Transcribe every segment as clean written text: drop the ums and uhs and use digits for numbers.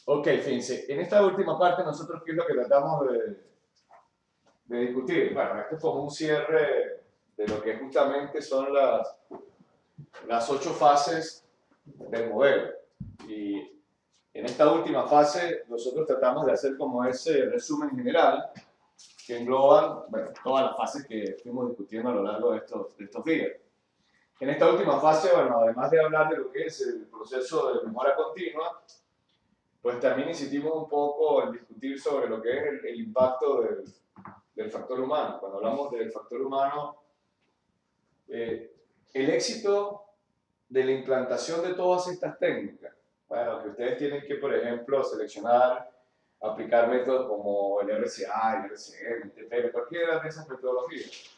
Ok, fíjense, en esta última parte nosotros qué es lo que tratamos de discutir. Bueno, esto es como un cierre de lo que justamente son las 8 fases del modelo. Y en esta última fase nosotros tratamos de hacer como ese resumen general que engloban, bueno, todas las fases que fuimos discutiendo a lo largo de estos días. En esta última fase, bueno, además de hablar de lo que es el proceso de mejora continua, pues también insistimos un poco en discutir sobre lo que es el impacto del factor humano. Cuando hablamos del factor humano, el éxito de la implantación de todas estas técnicas, bueno, que ustedes tienen que, por ejemplo, seleccionar, aplicar métodos como el RCA, el RCM, el TPM, cualquiera de esas metodologías.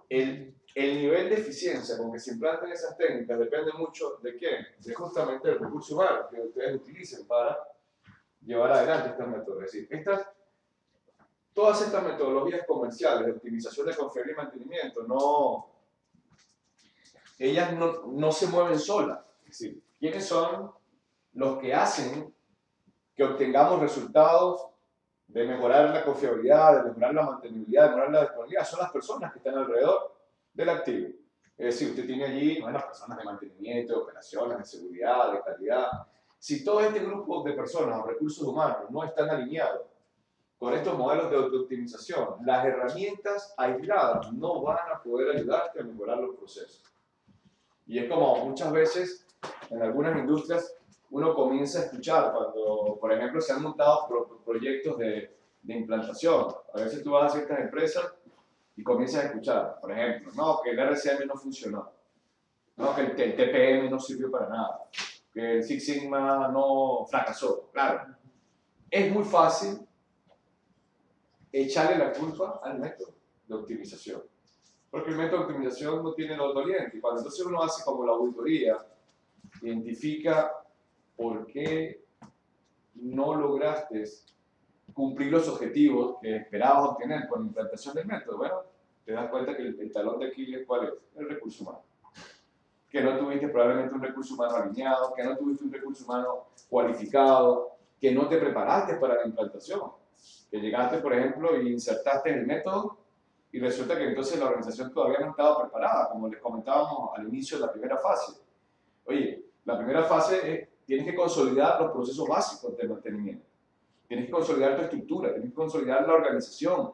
El nivel de eficiencia con que se implantan esas técnicas depende mucho de quién, de justamente el recurso humano que ustedes utilicen para llevar adelante estas metodologías. Es decir, todas estas metodologías comerciales de optimización de confiabilidad y mantenimiento, ellas no se mueven solas. Es decir, ¿quiénes son los que hacen que obtengamos resultados de mejorar la confiabilidad, de mejorar la mantenibilidad, de mejorar la disponibilidad? Son las personas que están alrededor del activo. Es decir, usted tiene allí, bueno, personas de mantenimiento, de operaciones, de seguridad, de calidad. Si todo este grupo de personas o recursos humanos no están alineados con estos modelos de optimización, las herramientas aisladas no van a poder ayudarte a mejorar los procesos. Y es como muchas veces en algunas industrias uno comienza a escuchar cuando, por ejemplo, se han montado proyectos de implantación. A veces tú vas a ciertas empresas y comienzas a escuchar, por ejemplo, no, que el RCM no funcionó, no, que el TPM no sirvió para nada, que el Six Sigma no fracasó. Claro, es muy fácil echarle la culpa al método de optimización. Porque el método de optimización no tiene los dolientes. Y cuando entonces uno hace como la auditoría, identifica por qué no lograste cumplir los objetivos que esperabas obtener con la implantación del método. Bueno, te das cuenta que el talón de Aquiles, ¿cuál es? El recurso humano. Que no tuviste probablemente un recurso humano alineado, que no tuviste un recurso humano cualificado, que no te preparaste para la implantación, que llegaste, por ejemplo, y insertaste el método y resulta que entonces la organización todavía no estaba preparada, como les comentábamos al inicio de la primera fase. Oye, la primera fase es, tienes que consolidar los procesos básicos de mantenimiento, tienes que consolidar tu estructura, tienes que consolidar la organización,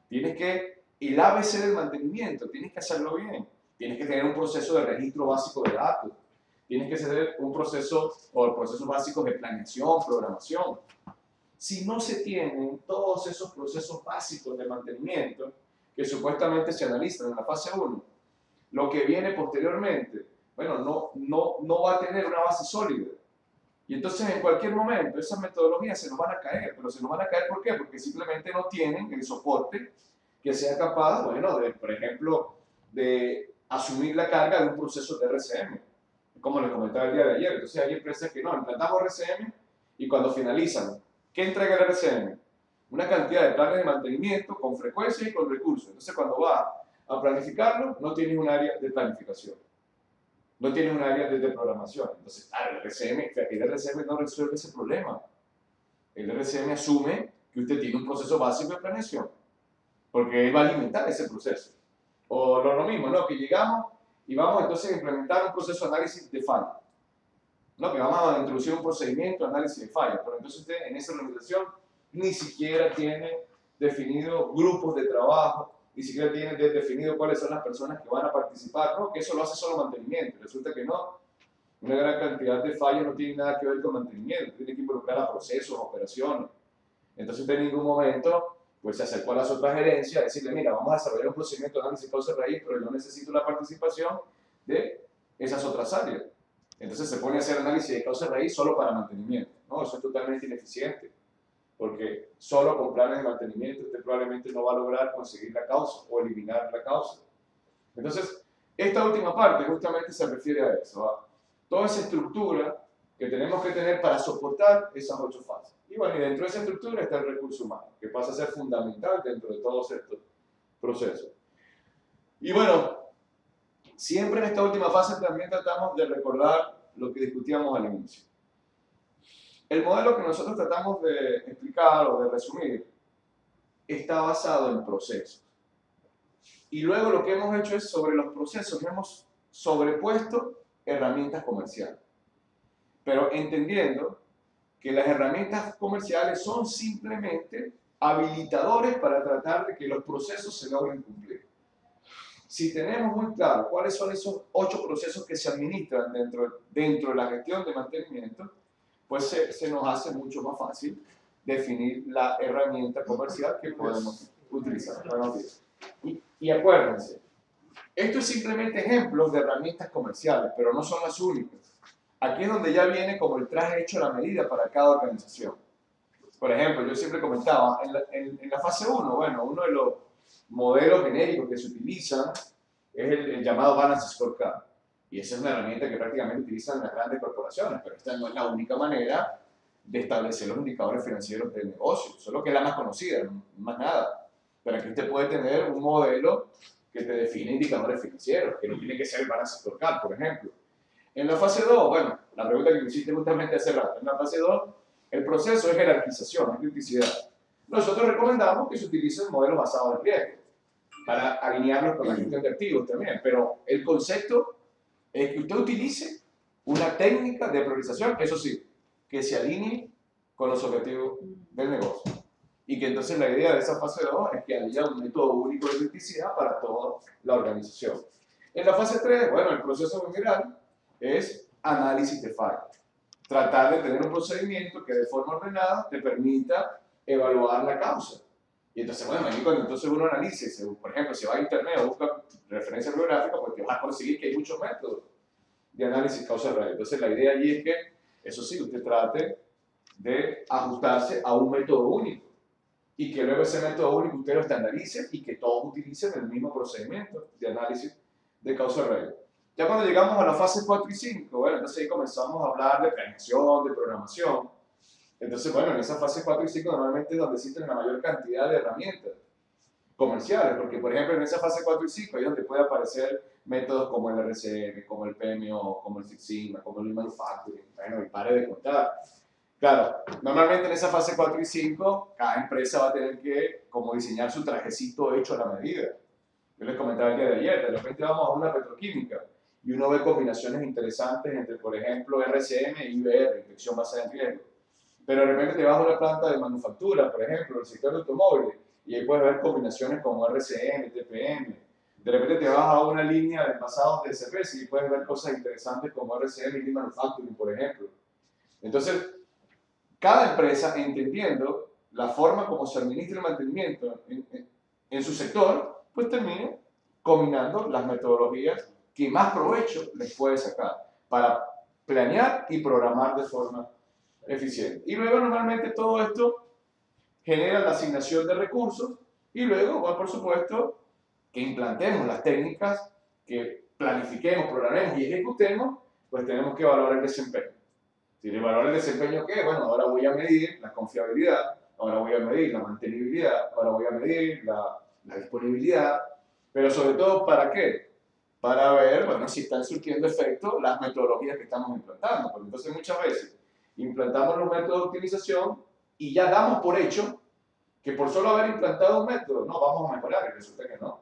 tienes que, el ABC del mantenimiento, tienes que hacerlo bien, tienes que tener un proceso de registro básico de datos, tienes que hacer un proceso o procesos básicos de planeación, programación. Si no se tienen todos esos procesos básicos de mantenimiento que supuestamente se analizan en la fase 1, lo que viene posteriormente, bueno, no va a tener una base sólida. Y entonces en cualquier momento esas metodologías se nos van a caer, pero se nos van a caer ¿por qué? Porque simplemente no tienen el soporte que sea capaz, bueno, de, por ejemplo, de asumir la carga de un proceso de RCM, como les comentaba el día de ayer. Entonces hay empresas que no, implantamos RCM y cuando finalizan, ¿qué entrega el RCM? Una cantidad de planes de mantenimiento con frecuencia y con recursos. Entonces cuando va a planificarlo, no tienes un área de planificación, no tienes un área de programación. Entonces, claro, el RCM no resuelve ese problema. El RCM asume que usted tiene un proceso básico de planeación, porque él va a alimentar ese proceso. O lo mismo, ¿no? Que llegamos y vamos entonces a implementar un proceso de análisis de fallas. ¿No? Que vamos a introducir un procedimiento de análisis de fallas, pero entonces usted en esa organización ni siquiera tiene definido grupos de trabajo, ni siquiera tiene definido cuáles son las personas que van a participar, ¿no? Que eso lo hace solo mantenimiento. Resulta que no, una gran cantidad de fallas no tiene nada que ver con mantenimiento, tiene que involucrar a procesos, operaciones. Entonces en ningún momento pues se acercó a las otras gerencias a decirle, mira, vamos a desarrollar un procedimiento de análisis de causa raíz, pero yo necesito la participación de esas otras áreas. Entonces se pone a hacer análisis de causa raíz solo para mantenimiento. No, eso es totalmente ineficiente, porque solo con planes de mantenimiento usted probablemente no va a lograr conseguir la causa o eliminar la causa. Entonces, esta última parte justamente se refiere a eso, a toda esa estructura que tenemos que tener para soportar esas 8 fases. Y bueno, y dentro de esa estructura está el recurso humano, que pasa a ser fundamental dentro de todos estos procesos. Y bueno, siempre en esta última fase también tratamos de recordar lo que discutíamos al inicio. El modelo que nosotros tratamos de explicar o de resumir está basado en procesos. Y luego lo que hemos hecho es sobre los procesos, hemos sobrepuesto herramientas comerciales. Pero entendiendo que las herramientas comerciales son simplemente habilitadores para tratar de que los procesos se logren cumplir. Si tenemos muy claro cuáles son esos 8 procesos que se administran dentro de la gestión de mantenimiento, pues se nos hace mucho más fácil definir la herramienta comercial que podemos utilizar. Buenos días. Y acuérdense, esto es simplemente ejemplos de herramientas comerciales, pero no son las únicas. Aquí es donde ya viene como el traje hecho a la medida para cada organización. Por ejemplo, yo siempre comentaba, en la fase 1, bueno, uno de los modelos genéricos que se utilizan es el llamado Balance Scorecard. Y esa es una herramienta que prácticamente utilizan las grandes corporaciones, pero esta no es la única manera de establecer los indicadores financieros del negocio, solo que es la más conocida, más nada. Pero aquí usted puede tener un modelo que te define indicadores financieros, que no tiene que ser el Balance Scorecard, por ejemplo. En la fase 2, bueno, la pregunta que me hiciste justamente hace rato, en la fase 2, el proceso es jerarquización, es criticidad. Nosotros recomendamos que se utilicen modelos basados en riesgo, para alinearlos con la gestión de activos también, pero el concepto es que usted utilice una técnica de priorización, eso sí, que se alinee con los objetivos del negocio. Y que entonces la idea de esa fase 2 es que haya un método único de criticidad para toda la organización. En la fase 3, bueno, el proceso general es análisis de fallos. Tratar de tener un procedimiento que de forma ordenada te permita evaluar la causa. Y entonces, bueno, ahí cuando entonces uno analice, por ejemplo, si va a internet o busca referencia bibliográfica, pues te vas a conseguir que hay muchos métodos de análisis causa-raíz. Entonces la idea allí es que, eso sí, usted trate de ajustarse a un método único y que luego ese método único usted lo estandarice y que todos utilicen el mismo procedimiento de análisis de causa-raíz. Ya cuando llegamos a la fase 4 y 5, bueno, entonces ahí comenzamos a hablar de planeación, de programación. Entonces, bueno, en esa fase 4 y 5 normalmente es donde existen la mayor cantidad de herramientas comerciales, porque por ejemplo en esa fase 4 y 5 es donde puede aparecer métodos como el RCM, como el PMO, como el Six Sigma, como el Manufacturing, bueno, y pare de contar. Claro, normalmente en esa fase 4 y 5 cada empresa va a tener que como diseñar su trajecito hecho a la medida. Yo les comentaba el día de ayer, de repente vamos a una petroquímica y uno ve combinaciones interesantes entre, por ejemplo, RCM y IBR, inspección basada en riesgo. Pero de repente te vas a una planta de manufactura, por ejemplo, el sector de automóviles, y ahí puedes ver combinaciones como RCM, TPM. De repente te vas a una línea de envasados de cerveza y puedes ver cosas interesantes como RCM y Lean Manufacturing, por ejemplo. Entonces, cada empresa, entendiendo la forma como se administra el mantenimiento en su sector, pues termina combinando las metodologías que más provecho les puede sacar para planear y programar de forma eficiente. Y luego normalmente todo esto genera la asignación de recursos y luego, bueno, por supuesto, que implantemos las técnicas, que planifiquemos, programemos y ejecutemos, pues tenemos que evaluar el desempeño. Si evaluar el desempeño, ¿qué? Bueno, ahora voy a medir la confiabilidad, ahora voy a medir la mantenibilidad, ahora voy a medir la disponibilidad, pero sobre todo, ¿para qué? Para ver, bueno, si están surtiendo efecto las metodologías que estamos implantando, porque entonces muchas veces implantamos los métodos de optimización y ya damos por hecho que por solo haber implantado un método, no, vamos a mejorar, y resulta que no.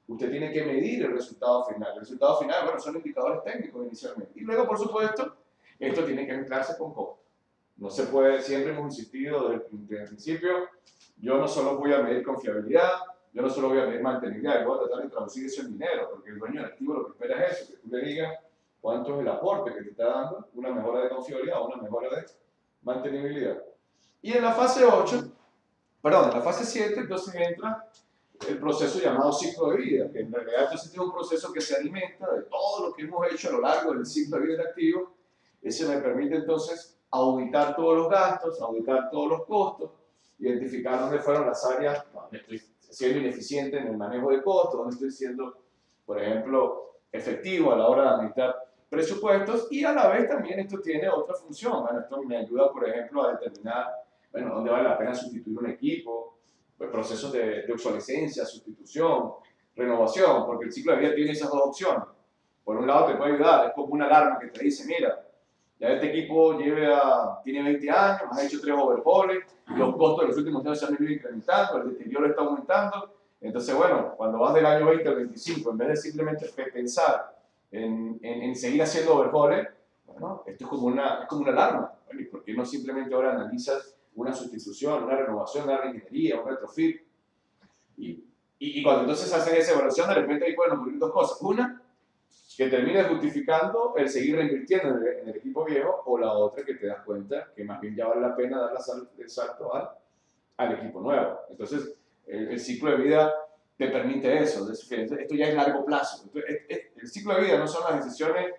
Usted tiene que medir el resultado final. El resultado final, bueno, son indicadores técnicos inicialmente. Y luego, por supuesto, esto tiene que mezclarse con costo. No se puede, siempre hemos insistido desde el principio, yo no solo voy a medir confiabilidad, yo no solo voy a medir mantenibilidad, voy a tratar de traducir eso en dinero, porque el dueño del activo lo que espera es eso, que tú le digas cuánto es el aporte que te está dando, una mejora de confiabilidad o una mejora de mantenibilidad. Y en la fase 8, perdón, en la fase 7 entonces entra el proceso llamado ciclo de vida, que en realidad entonces es un proceso que se alimenta de todo lo que hemos hecho a lo largo del ciclo de vida del activo. Ese me permite entonces auditar todos los gastos, auditar todos los costos, identificar dónde fueron las áreas donde estoy siendo ineficiente en el manejo de costos, donde estoy siendo, por ejemplo, efectivo a la hora de administrar presupuestos, y a la vez también esto tiene otra función. Bueno, esto me ayuda, por ejemplo, a determinar, bueno, dónde vale la pena sustituir un equipo, pues procesos de obsolescencia, sustitución, renovación, porque el ciclo de vida tiene esas dos opciones. Por un lado te puede ayudar, es como una alarma que te dice, mira, Ya este equipo tiene 20 años, has hecho 3 overhauls, los costos de los últimos años se han ido incrementando, el deterioro está aumentando. Entonces, bueno, cuando vas del año 20 al 25, en vez de simplemente pensar en seguir haciendo overhauls, bueno, esto es como una alarma. Bueno, ¿y por qué no simplemente ahora analizas una sustitución, una renovación, una reingeniería, un retrofit? Y cuando entonces haces esa evaluación, de repente ahí pueden ocurrir dos cosas. Una, que termines justificando el seguir reinvirtiendo en el equipo viejo, o la otra, que te das cuenta que más bien ya vale la pena dar el salto al equipo nuevo. Entonces, el ciclo de vida te permite eso. Esto ya es largo plazo. Entonces, el ciclo de vida no son las decisiones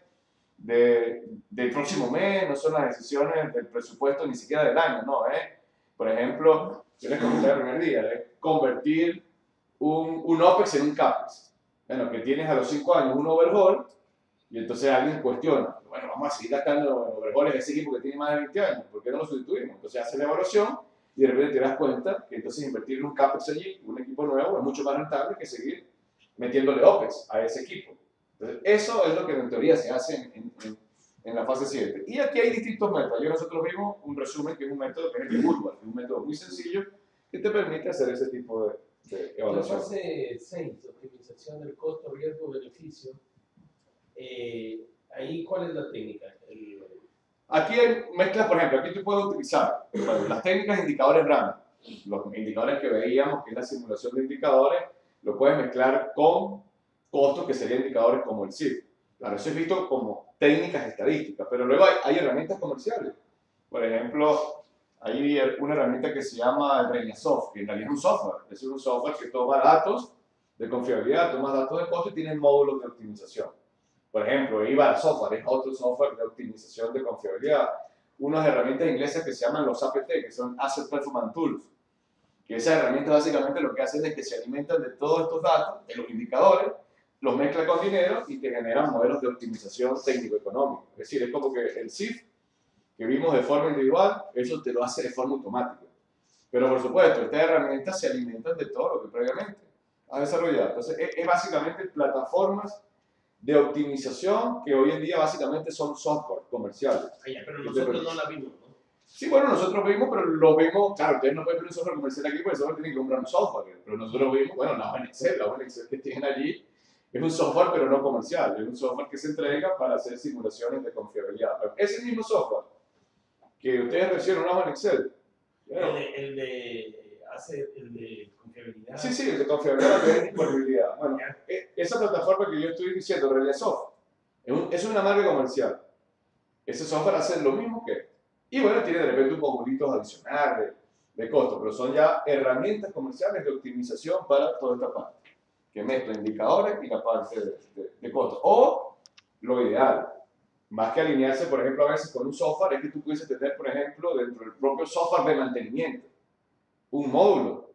del próximo mes, no son las decisiones del presupuesto ni siquiera del año, no, por ejemplo, yo les comenté el primer día, es convertir un OPEX en un CAPEX. Bueno, que tienes a los 5 años un overhaul y entonces alguien cuestiona, bueno, vamos a seguir gastando en overhauls de ese equipo que tiene más de 20 años, ¿por qué no lo sustituimos? Entonces haces la evaluación y de repente te das cuenta que entonces invertir en un CAPEX allí, un equipo nuevo, es mucho más rentable que seguir metiéndole OPEX a ese equipo. Entonces, eso es lo que en teoría se hace en la fase 7. Y aquí hay distintos métodos. Ayer nosotros vimos un resumen que es un método que es el de Woodward, que es un método muy sencillo que te permite hacer ese tipo de evaluación. La fase 6, optimización del costo, riesgo, beneficio. Ahí, ¿cuál es la técnica? Aquí hay mezclas, por ejemplo, aquí tú puedes utilizar las técnicas de indicadores RAM, los indicadores que veíamos, que es la simulación de indicadores, lo puedes mezclar con costos que serían indicadores como el CIF. Claro, eso es visto como técnicas estadísticas, pero luego hay herramientas comerciales. Por ejemplo, hay una herramienta que se llama el Reinasoft, que en realidad es un software. Es un software que toma datos de confiabilidad, toma datos de costo y tiene módulos de optimización. Por ejemplo, IBAR Software es otro software de optimización de confiabilidad. Unas herramientas inglesas que se llaman los APT, que son Asset Performance Tools. Que esas herramientas básicamente lo que hacen es que se alimentan de todos estos datos, de los indicadores, los mezclan con dinero y te generan modelos de optimización técnico-económica. Es decir, es como que el CIF que vimos de forma individual, eso te lo hace de forma automática. Pero por supuesto, estas herramientas se alimentan de todo lo que previamente has desarrollado. Entonces, es básicamente plataformas de optimización que hoy en día básicamente son software comerciales. Pero nosotros no la vimos, ¿no? Sí, bueno, nosotros vimos, pero lo vimos, claro, ustedes no pueden ver un software comercial aquí porque solo tienen que comprar un software, pero nosotros vimos, bueno, la hoja en Excel que tienen allí es un software pero no comercial, es un software que se entrega para hacer simulaciones de confiabilidad. Ese mismo software que ustedes reciben una hoja en Excel. El de confiabilidad. Sí, el de confiabilidad que es disponibilidad. Bueno, esa plataforma que yo estoy diciendo, ReliaSoft, es una marca comercial. Ese software hace lo mismo que. Y bueno, tiene de repente un modulito adicional de costo, pero son ya herramientas comerciales de optimización para toda esta parte, que mezcla indicadores y la parte de costo. O lo ideal, más que alinearse, por ejemplo, a veces con un software, es que tú puedes tener, por ejemplo, dentro del propio software de mantenimiento, un módulo.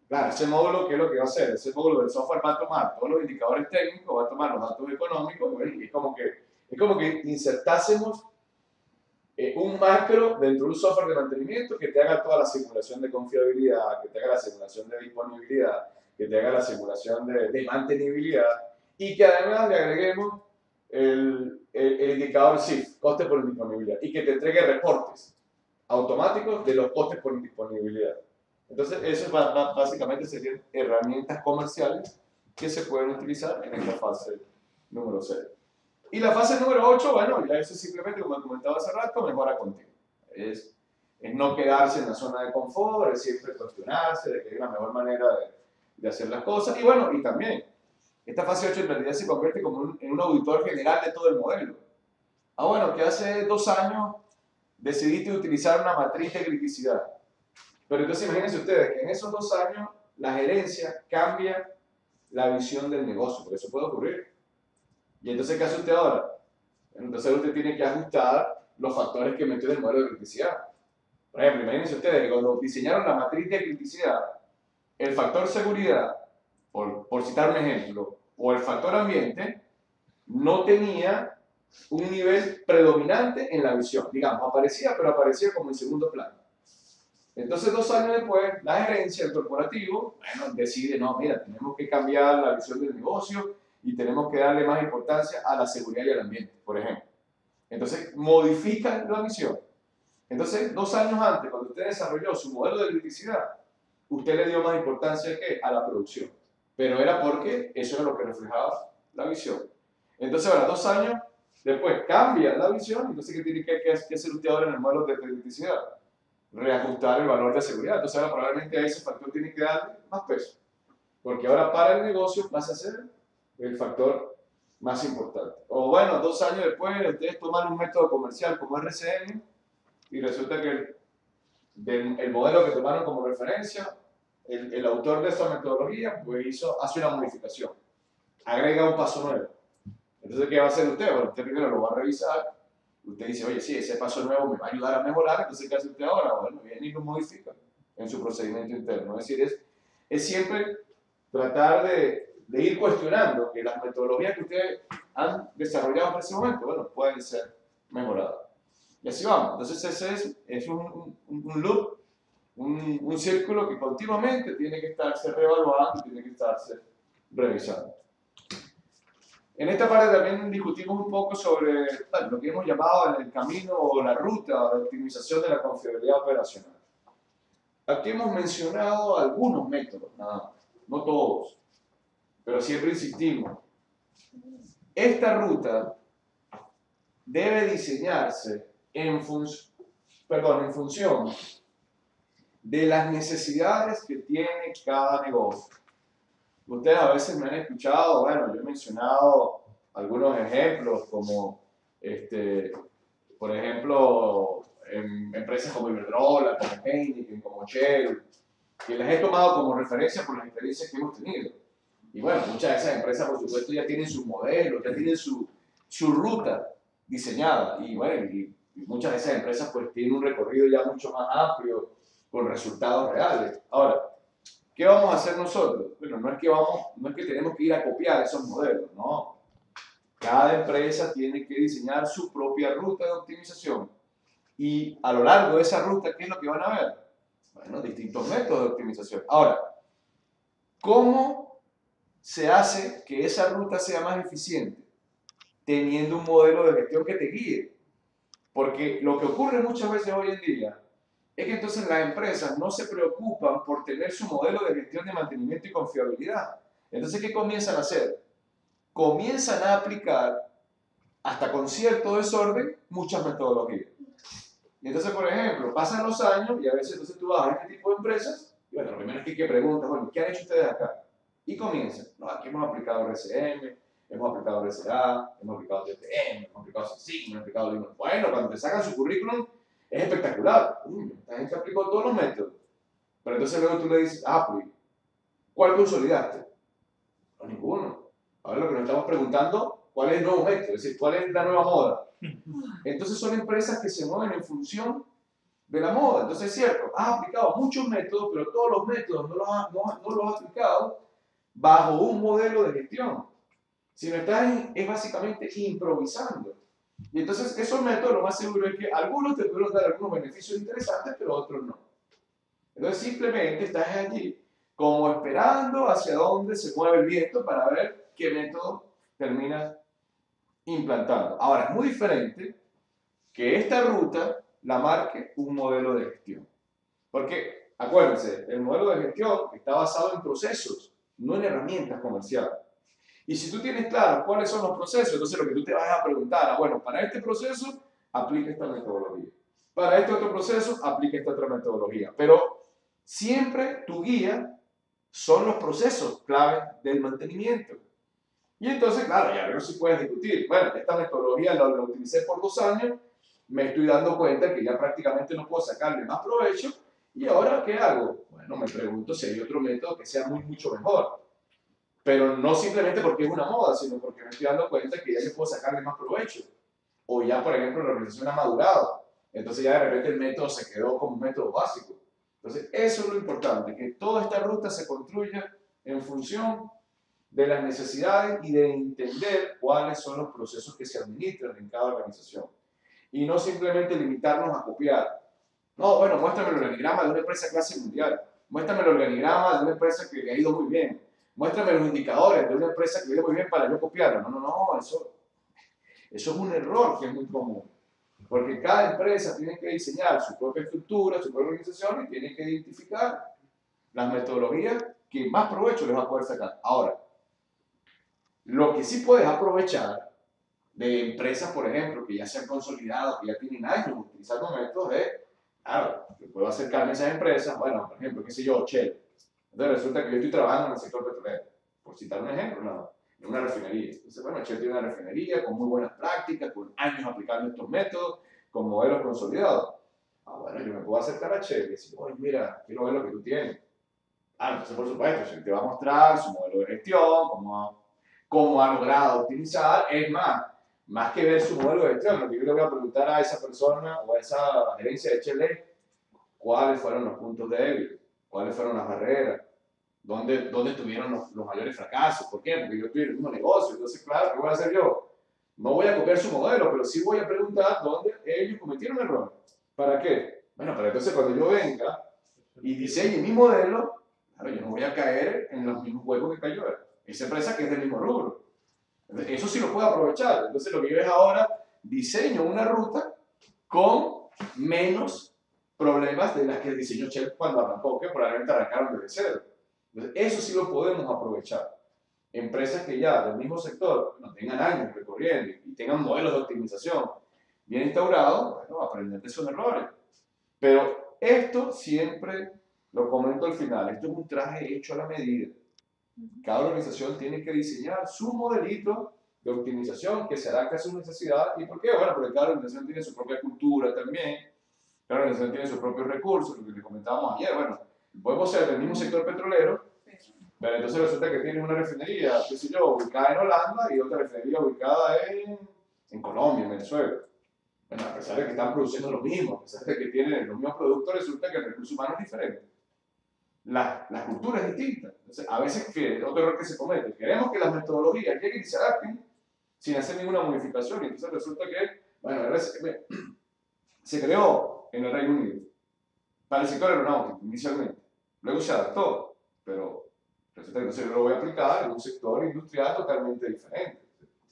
Claro, ese módulo, ¿qué es lo que va a hacer? Ese módulo del software va a tomar todos los indicadores técnicos, va a tomar los datos económicos, y es como que insertásemos un macro dentro de un software de mantenimiento que te haga toda la simulación de confiabilidad, que te haga la simulación de disponibilidad, que te haga la simulación de mantenibilidad y que además le agreguemos el indicador CIF, coste por indisponibilidad, y que te entregue reportes automáticos de los costes por indisponibilidad. Entonces, eso básicamente serían herramientas comerciales que se pueden utilizar en esta fase número 6. Y la fase número 8, bueno, ya eso simplemente, como comentaba hace rato, mejora continua. Es no quedarse en la zona de confort, es siempre cuestionarse de que hay una mejor manera de hacer las cosas. Y bueno, y también, esta fase 8 en realidad se convierte como en un auditor general de todo el modelo. Bueno, que hace 2 años decidiste utilizar una matriz de criticidad. Pero entonces imagínense ustedes que en esos 2 años la gerencia cambia la visión del negocio, porque eso puede ocurrir. Y entonces, ¿qué hace usted ahora? Entonces usted tiene que ajustar los factores que metió en el modelo de criticidad. Por ejemplo, imagínense ustedes que cuando diseñaron la matriz de criticidad, el factor seguridad, por citar un ejemplo, o el factor ambiente, no tenía un nivel predominante en la visión. Digamos, aparecía, pero aparecía como en segundo plano. Entonces, 2 años después, la gerencia, el corporativo, bueno, decide, no, mira, tenemos que cambiar la visión del negocio y tenemos que darle más importancia a la seguridad y al ambiente, por ejemplo. Entonces, modifican la visión. Entonces, 2 años antes, cuando usted desarrolló su modelo de criticidad, usted le dio más importancia ¿qué? A la producción. Pero era porque eso era lo que reflejaba la visión. Entonces, ahora, 2 años después, cambia la visión. Entonces, ¿qué tiene que hacer usted ahora en el modelo de criticidad? Reajustar el valor de seguridad. Entonces, ahora probablemente a ese factor tiene que darle más peso. Porque ahora para el negocio pasa a ser el factor más importante. O bueno, 2 años después, ustedes toman un método comercial como RCM y resulta que el modelo que tomaron como referencia, el autor de esa metodología, pues hace una modificación, agrega un paso nuevo. Entonces, ¿qué va a hacer usted? Bueno, usted primero lo va a revisar, usted dice, oye, sí, ese paso nuevo me va a ayudar a mejorar, entonces, ¿qué hace usted ahora? Bueno, viene y lo modifica en su procedimiento interno. Es decir, es siempre tratar de ir cuestionando que las metodologías que ustedes han desarrollado en ese momento, bueno, pueden ser mejoradas. Y así vamos. Entonces ese es un loop, un círculo que continuamente tiene que estarse reevaluando, tiene que estarse revisando. En esta parte también discutimos un poco sobre lo que hemos llamado el camino o la ruta de optimización de la confiabilidad operacional. Aquí hemos mencionado algunos métodos, nada más, no todos, pero siempre insistimos. Esta ruta debe diseñarse en función de las necesidades que tiene cada negocio. Ustedes a veces me han escuchado, bueno, yo he mencionado algunos ejemplos como, por ejemplo, empresas como Iberdrola, como Heineken, como Shell, que las he tomado como referencia por las experiencias que hemos tenido. Y bueno, muchas de esas empresas, por supuesto, ya tienen su modelo, ya tienen su ruta diseñada. Y bueno, y muchas de esas empresas pues tienen un recorrido ya mucho más amplio, con resultados reales. Ahora, ¿qué vamos a hacer nosotros? Bueno, no es que tenemos que ir a copiar esos modelos, no. Cada empresa tiene que diseñar su propia ruta de optimización. Y a lo largo de esa ruta, ¿qué es lo que van a ver? Bueno, distintos métodos de optimización. Ahora, ¿cómo se hace que esa ruta sea más eficiente? Teniendo un modelo de gestión que te guíe. Porque lo que ocurre muchas veces hoy en día es que entonces las empresas no se preocupan por tener su modelo de gestión de mantenimiento y confiabilidad. Entonces, ¿qué comienzan a hacer? Comienzan a aplicar, hasta con cierto desorden, muchas metodologías. Y entonces, por ejemplo, pasan los años y a veces entonces tú vas a este tipo de empresas y bueno, lo primero es que preguntas, bueno, ¿qué han hecho ustedes acá? Y comienzan, no, aquí hemos aplicado RCM, hemos aplicado RCA, hemos aplicado TTM, hemos aplicado Six, hemos aplicado Lean. Bueno, cuando te sacan su currículum es espectacular. Esta gente aplicó todos los métodos. Pero entonces luego tú le dices, pues, ¿cuál consolidaste? No, ninguno. Ahora lo que nos estamos preguntando, ¿cuál es el nuevo método? Es decir, ¿cuál es la nueva moda? Entonces son empresas que se mueven en función de la moda. Entonces es cierto, has aplicado muchos métodos, pero todos los métodos no los has aplicado bajo un modelo de gestión. Si no estás, es básicamente improvisando. Y entonces esos métodos, lo más seguro es que algunos te pueden dar algunos beneficios interesantes, pero otros no. Entonces simplemente estás allí como esperando hacia dónde se mueve el viento para ver qué método terminas implantando. Ahora, es muy diferente que esta ruta la marque un modelo de gestión. Porque, acuérdense, el modelo de gestión está basado en procesos, no en herramientas comerciales. Y si tú tienes claro cuáles son los procesos, entonces lo que tú te vas a preguntar, bueno, para este proceso, aplica esta metodología. Para este otro proceso, aplica esta otra metodología. Pero siempre tu guía son los procesos clave del mantenimiento. Y entonces, claro, ya luego sí puedes discutir. Bueno, esta metodología la utilicé por 2 años, me estoy dando cuenta que ya prácticamente no puedo sacarle más provecho. ¿Y ahora qué hago? Bueno, me pregunto si hay otro método que sea mucho mejor. Pero no simplemente porque es una moda, sino porque me estoy dando cuenta que ya yo puedo sacarle más provecho. O ya, por ejemplo, la organización ha madurado. Entonces ya de repente el método se quedó como un método básico. Entonces eso es lo importante, que toda esta ruta se construya en función de las necesidades y de entender cuáles son los procesos que se administran en cada organización. Y no simplemente limitarnos a copiar. No, bueno, muéstrame el organigrama de una empresa clase mundial. Muéstrame el organigrama de una empresa que le ha ido muy bien. Muéstrame los indicadores de una empresa que le ha ido muy bien para yo copiarlo. No, eso Eso es un error que es muy común, porque cada empresa tiene que diseñar su propia estructura, su propia organización y tiene que identificar las metodologías que más provecho les va a poder sacar. Ahora, lo que sí puedes aprovechar de empresas, por ejemplo, que ya se han consolidado, que ya tienen años utilizando métodos, es, claro, yo puedo acercarme a esas empresas, bueno, por ejemplo, qué sé yo, Shell. Entonces resulta que yo estoy trabajando en el sector petrolero, por citar un ejemplo, en una refinería. Entonces, bueno, Shell tiene una refinería con muy buenas prácticas, con años aplicando estos métodos, con modelos consolidados. Ah, bueno, yo me puedo acercar a Shell y decir, oye, mira, quiero ver lo que tú tienes. Ah, entonces, por supuesto, Shell te va a mostrar su modelo de gestión, cómo ha logrado optimizar. Es más que ver su modelo de gestión, lo que yo le voy a preguntar a esa persona o a esa gerencia de Shell es cuáles fueron los puntos débiles, cuáles fueron las barreras, dónde tuvieron los mayores fracasos. ¿Por qué? Porque yo estoy en el mismo negocio. Entonces, claro, ¿qué voy a hacer yo? No voy a copiar su modelo, pero sí voy a preguntar dónde ellos cometieron error. ¿Para qué? Bueno, para entonces cuando yo venga y diseñe mi modelo, claro, yo no voy a caer en los mismos huecos que cayó esa empresa que es del mismo rubro. Entonces, eso sí lo puedo aprovechar. Entonces, lo que yo es ahora, diseño una ruta con menos problemas de las que diseñó Shell cuando arrancó, que probablemente arrancaron desde cero. Entonces, eso sí lo podemos aprovechar. Empresas que ya del mismo sector no tengan años recorriendo y tengan modelos de optimización bien instaurados, bueno, aprender de esos errores. Pero esto siempre lo comento al final, esto es un traje hecho a la medida. Cada organización tiene que diseñar su modelito de optimización que se adapte a su necesidad. ¿Y por qué? Bueno, porque cada organización tiene su propia cultura también, cada organización tiene sus propios recursos, lo que les comentábamos ayer. Bueno, podemos ser del mismo sector petrolero, pero entonces resulta que tienes una refinería, qué sé yo, ubicada en Holanda y otra refinería ubicada en Colombia, en Venezuela. Bueno, a pesar de que están produciendo lo mismo, a pesar de que tienen los mismos productos, resulta que el recurso humano es diferente. La cultura es distinta. Entonces, a veces, otro error que se comete, queremos que las metodologías lleguen y se adapten sin hacer ninguna modificación, y entonces resulta que, bueno, se creó en el Reino Unido para el sector aeronáutico inicialmente, luego se adaptó, pero resulta que entonces yo lo voy a aplicar en un sector industrial totalmente diferente.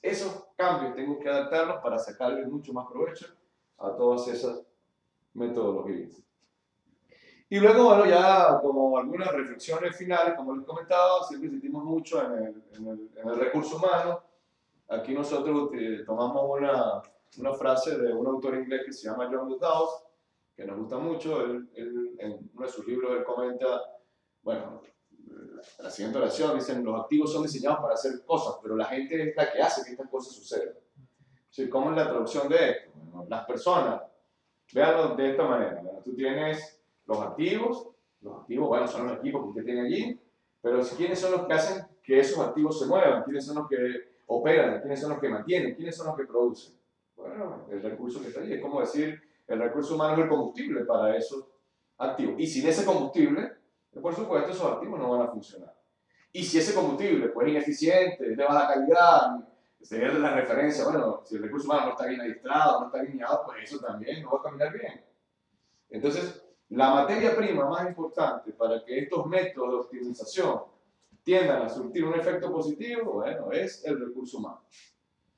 Esos cambios tengo que adaptarlos para sacarle mucho más provecho a todas esas metodologías. Y luego, bueno, ya como algunas reflexiones finales, como les comentaba, siempre insistimos mucho en el recurso humano. Aquí nosotros tomamos una frase de un autor inglés que se llama John Woodhouse, que nos gusta mucho. En uno de sus libros él comenta, bueno, la siguiente oración, dicen, los activos son diseñados para hacer cosas, pero la gente es la que hace que estas cosas sucedan. ¿Cómo es la traducción de esto? Bueno, las personas, véanlo de esta manera. Bueno, tú tienes los activos, bueno, son los equipos que usted tiene allí, pero ¿quiénes son los que hacen que esos activos se muevan? ¿Quiénes son los que operan? ¿Quiénes son los que mantienen? ¿Quiénes son los que producen? Bueno, el recurso que está allí. Es como decir, el recurso humano es el combustible para esos activos. Y sin ese combustible, por supuesto, esos activos no van a funcionar. Y si ese combustible pues, es ineficiente, es de baja calidad, sería la referencia, bueno, si el recurso humano no está bien adiestrado, no está alineado, pues eso también no va a caminar bien. Entonces, la materia prima más importante para que estos métodos de optimización tiendan a surtir un efecto positivo, bueno, es el recurso humano.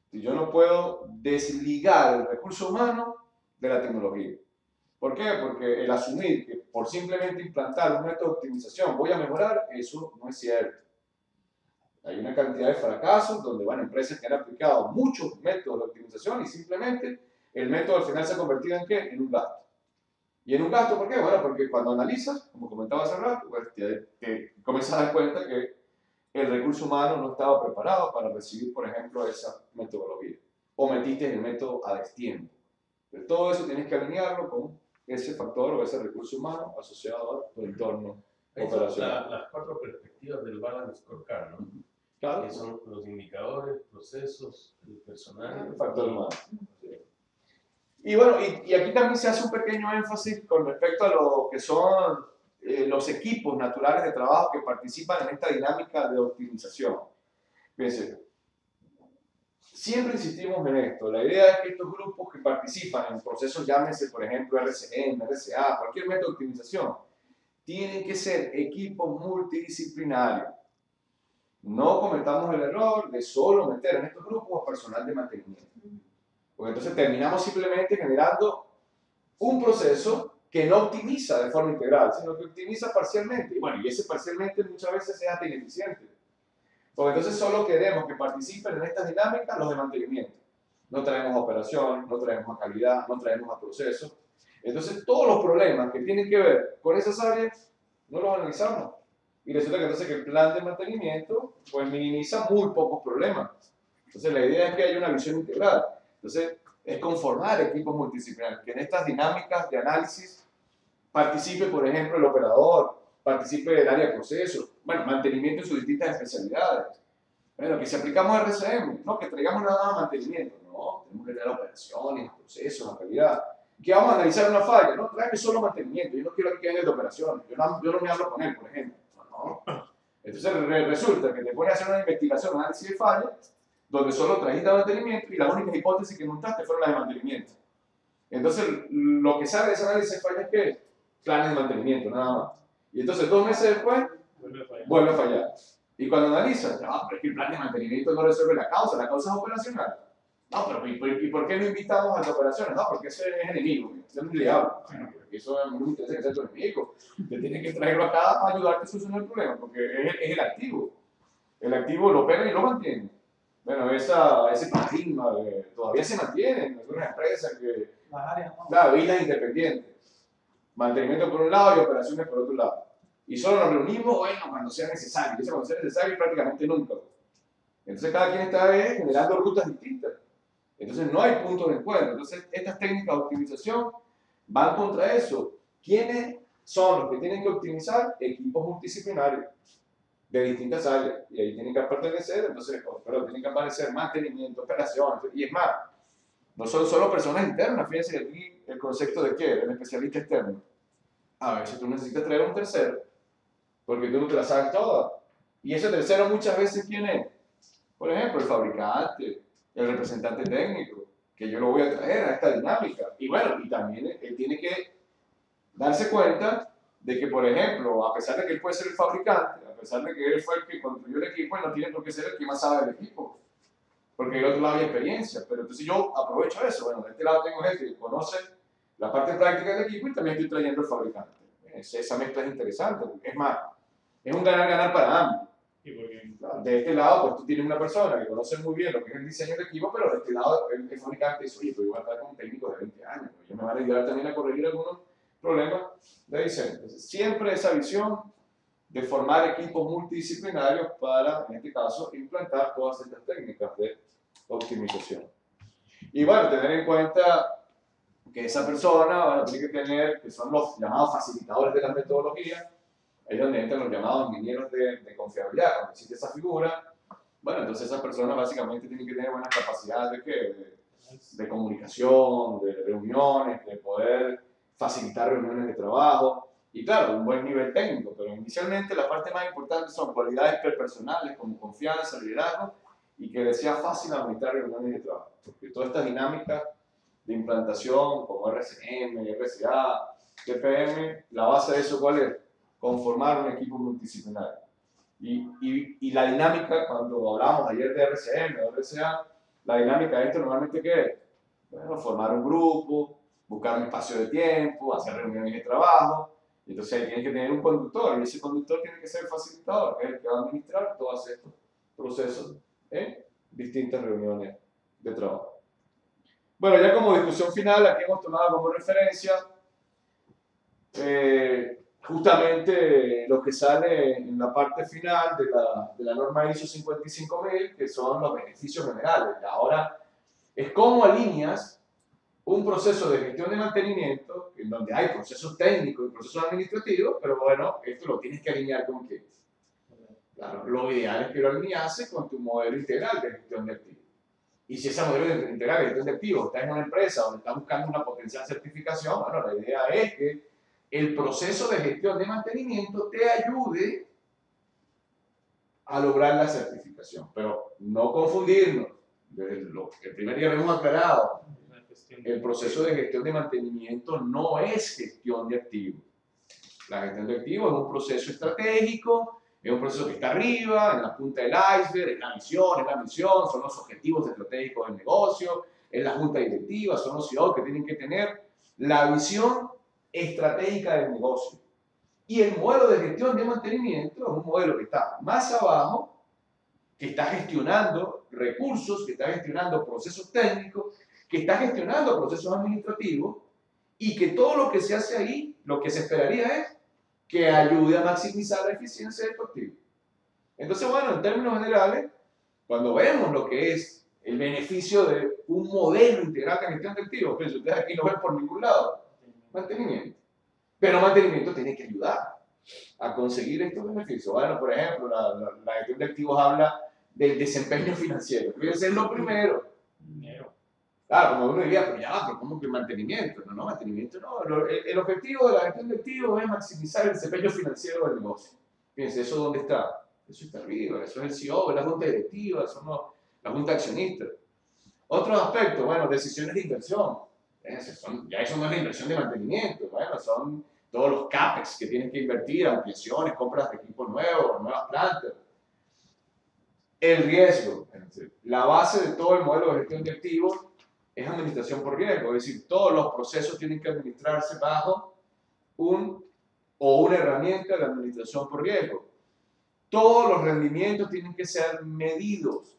Si yo no puedo desligar el recurso humano de la tecnología. ¿Por qué? Porque el asumir que por simplemente implantar un método de optimización voy a mejorar, eso no es cierto. Hay una cantidad de fracasos donde van empresas que han aplicado muchos métodos de optimización y simplemente el método al final se ha convertido en ¿qué? En un gasto. ¿Y en un gasto por qué? Bueno, porque cuando analizas, como comentaba hace rato, pues te comienzas a dar cuenta que el recurso humano no estaba preparado para recibir, por ejemplo, esa metodología. O metiste el método a destiempo. Pero todo eso tienes que alinearlo con ese factor o ese recurso humano asociado a tu entorno operacional. Las cuatro perspectivas del Balance Scorecard, ¿no? Claro. Que son los indicadores, procesos, el personal. El factor humano. Y bueno, y aquí también se hace un pequeño énfasis con respecto a lo que son los equipos naturales de trabajo que participan en esta dinámica de optimización. Fíjense, siempre insistimos en esto. La idea es que estos grupos que participan en procesos, llámese por ejemplo RCM, RCA, cualquier método de optimización, tienen que ser equipos multidisciplinarios. No cometamos el error de solo meter en estos grupos a personal de mantenimiento. Porque entonces terminamos simplemente generando un proceso que no optimiza de forma integral, sino que optimiza parcialmente. Y bueno, y ese parcialmente muchas veces es hasta ineficiente. Porque entonces solo queremos que participen en estas dinámicas los de mantenimiento. No traemos a operación, no traemos a calidad, no traemos a procesos. Entonces todos los problemas que tienen que ver con esas áreas no los analizamos. Y resulta que entonces que el plan de mantenimiento pues minimiza muy pocos problemas. Entonces la idea es que haya una visión integral. Entonces es conformar equipos multidisciplinarios, que en estas dinámicas de análisis participe, por ejemplo, el operador, participe el área de procesos, bueno, mantenimiento en sus distintas especialidades. Bueno, que si aplicamos RCM, no que traigamos nada más mantenimiento, no, tenemos que tener operaciones, procesos, la calidad. Que vamos a analizar una falla, no, tráeme solo mantenimiento, yo no quiero que queden de operaciones, yo no me hablo con él, por ejemplo. No. Entonces resulta que te pones a hacer una investigación, un análisis de fallas, donde solo trajiste mantenimiento y las únicas hipótesis que montaste fueron las de mantenimiento. Entonces, lo que sale de ese análisis de fallas es que planes de mantenimiento, nada más. Y entonces 2 meses después, vuelve a fallar. Y cuando analizan, no, pero es que el plan de mantenimiento no resuelve la causa es operacional. No, pero ¿y por qué no invitamos a las operaciones? No, porque ese es enemigo, ese es un diablo. Bueno, porque eso no me interesa que sea tu enemigo. Te tienes que traerlo acá para ayudarte a solucionar el problema, porque es el activo. El activo lo pega y lo mantiene. Bueno, ese paradigma todavía se mantiene en algunas empresas que, claro, islas independientes. Mantenimiento por un lado y operaciones por otro lado. Y solo nos reunimos, bueno, cuando sea necesario. Y eso cuando sea necesario prácticamente nunca. Entonces cada quien está generando rutas distintas. Entonces no hay puntos de encuentro. Entonces estas técnicas de optimización van contra eso. ¿Quiénes son los que tienen que optimizar? Equipos multidisciplinarios de distintas áreas. Y ahí tienen que pertenecer, entonces, tienen que aparecer mantenimiento, operaciones. Y es más, no son solo personas internas. Fíjense aquí el concepto de qué, del especialista externo. A veces tú necesitas traer un tercero, porque tú no te la sabes toda. Y ese tercero muchas veces, ¿quién es? Por ejemplo, el fabricante, el representante técnico, que yo lo voy a traer a esta dinámica. Y bueno, y también él tiene que darse cuenta de que, por ejemplo, a pesar de que él puede ser el fabricante, a pesar de que él fue el que construyó el equipo, él no tiene por qué ser el que más sabe del equipo, porque del otro lado hay experiencia. Pero entonces yo aprovecho eso. Bueno, de este lado tengo gente que conoce la parte práctica del equipo y también estoy trayendo el fabricante. Esa mezcla es interesante. Es más, es un ganar-ganar para ambos. ¿Y por qué? De este lado, pues tú tienes una persona que conoce muy bien lo que es el diseño del equipo, pero de este lado, el fabricante dice, oye, pues yo voy a estar con un técnico de 20 años, pues ellos me van a ayudar también a corregir algunos problemas de diseño. Entonces, siempre esa visión de formar equipos multidisciplinarios para, en este caso, implantar todas estas técnicas de optimización. Y bueno, tener en cuenta que esa persona, bueno, tiene que tener, que son los llamados facilitadores de la metodología. Ahí es donde entran los llamados ingenieros de confiabilidad. Cuando existe esa figura, bueno, entonces esa persona básicamente tiene que tener buenas capacidades de, ¿qué? De comunicación, de reuniones, de poder facilitar reuniones de trabajo. Y claro, un buen nivel técnico, pero inicialmente la parte más importante son cualidades personales como confianza, liderazgo y que les sea fácil administrar reuniones de trabajo. Porque toda esta dinámica de implantación como RCM, RCA, TPM, la base de eso ¿cuál es? Conformar un equipo multidisciplinario. Y la dinámica, cuando hablábamos ayer de RCM o RCA, la dinámica de esto normalmente ¿qué es? Bueno, formar un grupo, buscar un espacio de tiempo, hacer reuniones de trabajo, y entonces ahí tienes que tener un conductor, y ese conductor tiene que ser el facilitador, que es el que va a administrar todos estos procesos en distintas reuniones de trabajo. Bueno, ya como discusión final, aquí hemos tomado como referencia justamente lo que sale en la parte final de la norma ISO 55000, que son los beneficios generales. Y ahora es cómo alineas un proceso de gestión de mantenimiento, en donde hay procesos técnicos y procesos administrativos, pero bueno, esto lo tienes que alinear con qué. Claro, lo ideal es que lo alinease con tu modelo integral de gestión de activos. Y si ese modelo integral de gestión de activos está en una empresa donde está buscando una potencial certificación, bueno, la idea es que el proceso de gestión de mantenimiento te ayude a lograr la certificación. Pero no confundirnos. El primer día lo hemos aclarado. El proceso de gestión de mantenimiento no es gestión de activos. La gestión de activos es un proceso estratégico, es un proceso que está arriba, en la punta del iceberg, es la misión, son los objetivos estratégicos del negocio, es la junta directiva, son los CEOs que tienen que tener la visión estratégica del negocio. Y el modelo de gestión de mantenimiento es un modelo que está más abajo, que está gestionando recursos, que está gestionando procesos técnicos, que está gestionando procesos administrativos, y que todo lo que se hace ahí, lo que se esperaría es que ayude a maximizar la eficiencia del activo. Entonces, bueno, en términos generales, cuando vemos lo que es el beneficio de un modelo integral de gestión de activos, pues ustedes aquí no ven por ningún lado, mantenimiento. Pero mantenimiento tiene que ayudar a conseguir estos beneficios. Bueno, por ejemplo, la gestión de activos habla del desempeño financiero. Ese es lo primero. Claro, como uno diría, pero ya va, pero ¿cómo que mantenimiento? No, mantenimiento no. El objetivo de la gestión de activos es maximizar el desempeño financiero del negocio. Fíjense, ¿eso dónde está? Eso está arriba, eso es el CEO, es la junta directiva, eso no, la junta accionista. Otros aspectos, bueno, decisiones de inversión. Ya eso no es la inversión de mantenimiento, bueno, son todos los CAPEX que tienes que invertir, ampliaciones, compras de equipos nuevos, nuevas plantas. El riesgo, la base de todo el modelo de gestión de activos es administración por riesgo, es decir, todos los procesos tienen que administrarse bajo una herramienta de administración por riesgo. Todos los rendimientos tienen que ser medidos.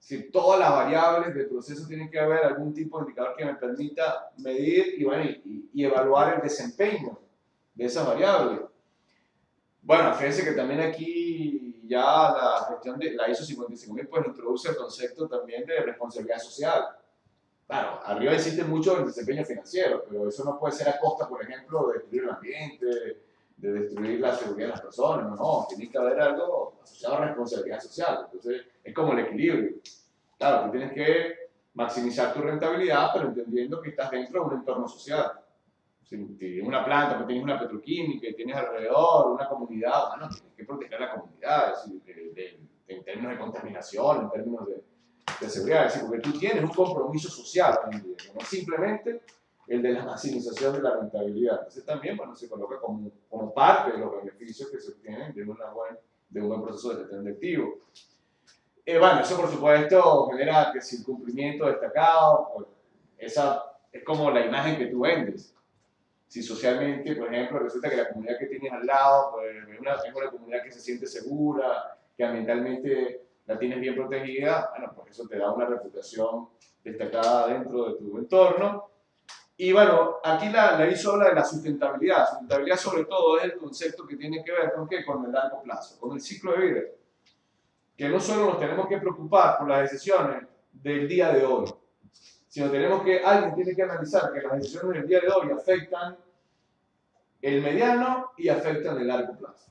Es decir, todas las variables del proceso tienen que haber algún tipo de indicador que me permita medir y evaluar el desempeño de esas variables. Bueno, fíjense que también aquí ya la gestión de la ISO 55000 pues introduce el concepto también de responsabilidad social. Claro, arriba existe mucho el desempeño financiero, pero eso no puede ser a costa, por ejemplo, de destruir el ambiente, de destruir la seguridad de las personas, no, tiene que haber algo asociado a responsabilidad social. Entonces, es como el equilibrio. Claro, tú tienes que maximizar tu rentabilidad, pero entendiendo que estás dentro de un entorno social. Si tienes una planta, que tienes una petroquímica y tienes alrededor una comunidad, bueno, tienes que proteger la comunidad, es decir, en términos de contaminación, en términos de seguridad, es decir, porque tú tienes un compromiso social hoy en día, no simplemente el de la maximización de la rentabilidad. Entonces también, bueno, se coloca como parte de los beneficios que se obtienen de un buen proceso de gestión de activos. Bueno, eso por supuesto genera que si el cumplimiento destacado, pues, esa es como la imagen que tú vendes. Si socialmente, por ejemplo, resulta que la comunidad que tienes al lado pues, es una comunidad que se siente segura, que ambientalmente la tienes bien protegida, bueno, pues eso te da una reputación destacada dentro de tu entorno. Y bueno, aquí la ISO habla de la sustentabilidad. Sustentabilidad sobre todo es el concepto que tiene que ver con ¿qué? Con el largo plazo, con el ciclo de vida. Que no solo nos tenemos que preocupar por las decisiones del día de hoy, sino alguien tiene que analizar que las decisiones del día de hoy afectan el mediano y afectan el largo plazo.